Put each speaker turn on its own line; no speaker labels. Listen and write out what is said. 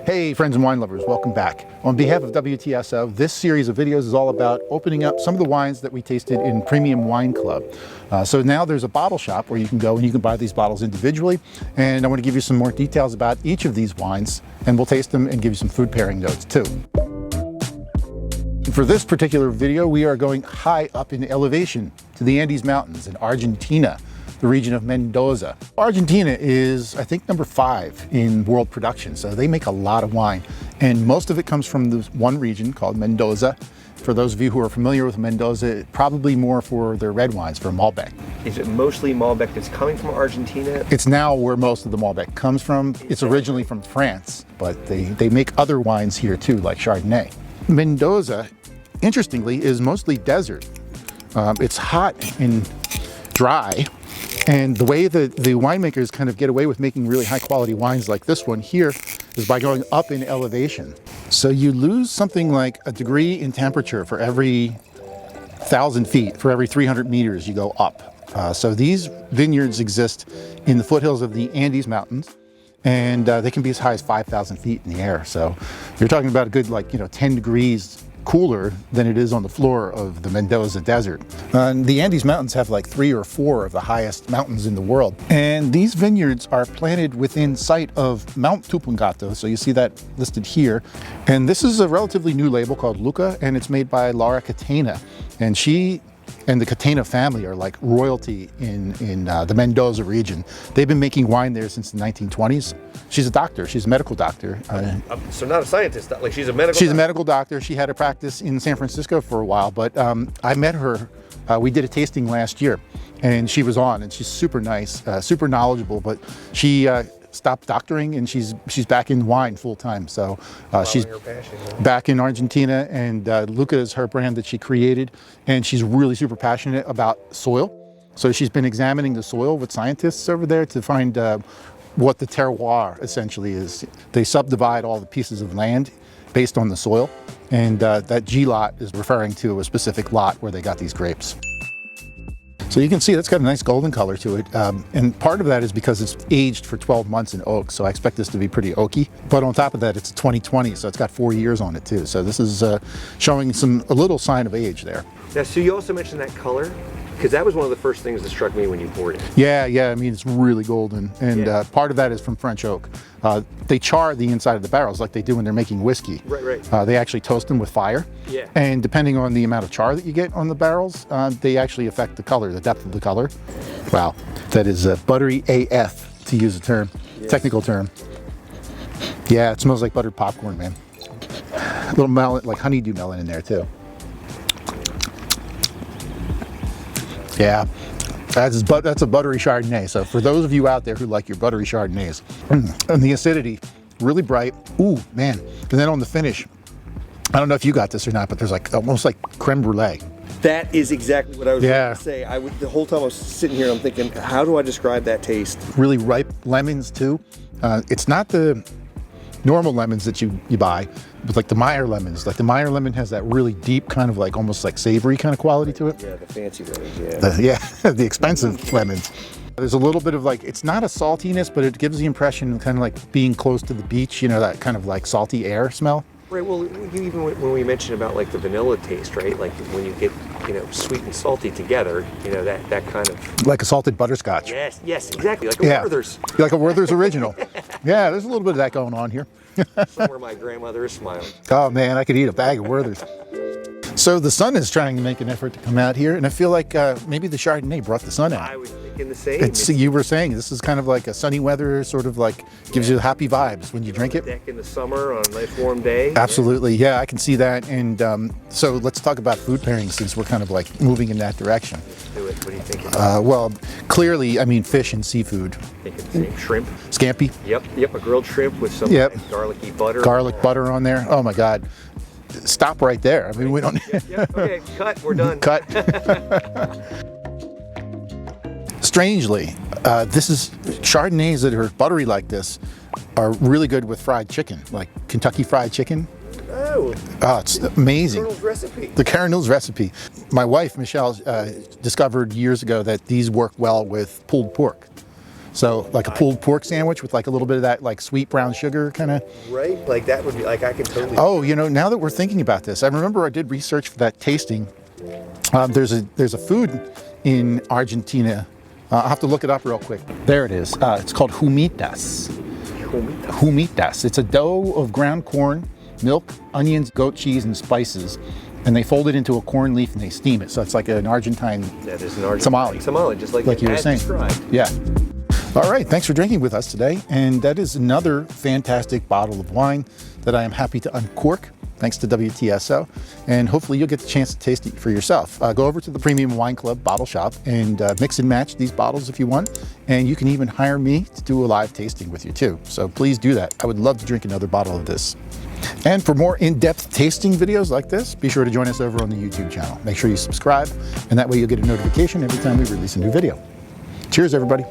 Hey friends and wine lovers, welcome back. On behalf of WTSO, this series of videos is all about opening up some of the wines that we tasted in Premium Wine Club. So now there's a bottle shop where you can go and you can buy these bottles individually, and I want to give you some more details about each of these wines, and we'll taste them and give you some food pairing notes too. For this particular video, we are going high up in elevation to the Andes Mountains in Argentina, the region of Mendoza. Argentina is, I think, number 5 in world production, so they make a lot of wine, and most of it comes from this one region called Mendoza. For those of you who are familiar with Mendoza, probably more for their red wines, for Malbec.
Is it mostly Malbec that's coming from Argentina?
It's now where most of the Malbec comes from. It's originally from France, but they make other wines here too, like Chardonnay. Mendoza, interestingly, is mostly desert. It's hot and dry. And the way that the winemakers kind of get away with making really high quality wines like this one here is by going up in elevation. So you lose something like a degree in temperature for every 1,000 feet, for every 300 meters you go up. So these vineyards exist in the foothills of the Andes Mountains, and they can be as high as 5,000 feet in the air. So you're talking about a good 10 degrees cooler than it is on the floor of the Mendoza desert. The Andes Mountains have like 3 or 4 of the highest mountains in the world. And these vineyards are planted within sight of Mount Tupungato, so you see that listed here. And this is a relatively new label called Luca, and it's made by Catena. And she and the Catena family are like royalty in the Mendoza region. They've been making wine there since the 1920s. She's a doctor. She's a medical doctor.
So not a scientist, like she's a medical doctor?
She's a medical doctor. She had a practice in San Francisco for a while, but I met her. We did a tasting last year, and she was on, and she's super nice, super knowledgeable, but she stopped doctoring, and she's back in wine full time. So she's back in Argentina, and Luca is her brand that she created, and she's really super passionate about soil. So she's been examining the soil with scientists over there to find what the terroir essentially is. They subdivide all the pieces of land based on the soil, and that G lot is referring to a specific lot where they got these grapes. So you can see that's got a nice golden color to it, and part of that is because it's aged for 12 months in oak, so I expect this to be pretty oaky. But on top of that, it's a 2020, so it's got 4 years on it too. So this is showing a little sign of age there.
Now, so you also mentioned that color, because that was one of the first things that struck me when you poured it.
Yeah, I mean, it's really golden, and part of that is from French oak. They char the inside of the barrels like they do when they're making whiskey.
Right.
They actually toast them with fire.
Yeah.
And depending on the amount of char that you get on the barrels, they actually affect the color, the depth of the color. Wow, that is buttery AF, to use a term, technical term. Yeah, it smells like buttered popcorn, man. A little melon, like honeydew melon in there too. Yeah, that's a buttery Chardonnay. So for those of you out there who like your buttery Chardonnays, and the acidity, really bright. Ooh, man. And then on the finish, I don't know if you got this or not, but there's like almost like creme brulee.
That is exactly what I was going to say. The whole time I was sitting here, I'm thinking, how do I describe that taste?
Really ripe lemons too. It's not the normal lemons that you buy, but like the Meyer lemons. Like the Meyer lemon has that really deep kind of like almost like savory kind of quality to it.
Yeah, the fancy lemons,
the expensive lemons. There's a little bit of like, it's not a saltiness, but it gives the impression of kind of like being close to the beach, that kind of like salty air smell.
Right, well, even when we mentioned about like the vanilla taste, right? Like when you get, sweet and salty together, that kind of...
Like a salted butterscotch.
Yes, exactly, like a Werther's.
Like a Werther's original. Yeah, there's a little bit of that going on here.
Somewhere my grandmother is smiling.
Oh man, I could eat a bag of Werther's. So the sun is trying to make an effort to come out here, and I feel like maybe the Chardonnay brought the sun out.
I was thinking the same.
You were saying this is kind of like a sunny weather, sort of like gives you happy vibes when you drink it.
Deck in the summer on a nice warm day.
Absolutely, yeah, I can see that. And so let's talk about food pairing since we're kind of like moving in that direction.
Let's do it. What do you think?
Well, clearly, I mean, fish and seafood.
Thinking the same. Shrimp.
Scampi.
Yep, a grilled shrimp with some nice garlicky butter.
Garlic butter on there. Oh my God. Stop right there. I mean, we don't...
Okay, cut, we're done.
Cut. Strangely, this is Chardonnays that are buttery like this are really good with fried chicken, like Kentucky Fried Chicken.
Oh,
it's amazing.
Colonel's recipe.
The Colonel's recipe. My wife, Michelle, discovered years ago that these work well with pulled pork. So like a pulled pork sandwich with like a little bit of that like sweet brown sugar kind of.
Right? Like that would be like, I can totally.
Oh, you know, now that we're thinking about this, I remember I did research for that tasting. There's a food in Argentina. I'll have to look it up real quick. There it is. It's called humitas. Humitas. It's a dough of ground corn, milk, onions, goat cheese, and spices. And they fold it into a corn leaf and they steam it. So it's like an Argentine
That is an Argentine
Somali.
Somali, just like
you were
as
saying.
described.
Yeah. All right, thanks for drinking with us today. And that is another fantastic bottle of wine that I am happy to uncork, thanks to WTSO. And hopefully you'll get the chance to taste it for yourself. Go over to the Premium Wine Club bottle shop and mix and match these bottles if you want. And you can even hire me to do a live tasting with you too. So please do that. I would love to drink another bottle of this. And for more in-depth tasting videos like this, be sure to join us over on the YouTube channel. Make sure you subscribe, and that way you'll get a notification every time we release a new video. Cheers, everybody.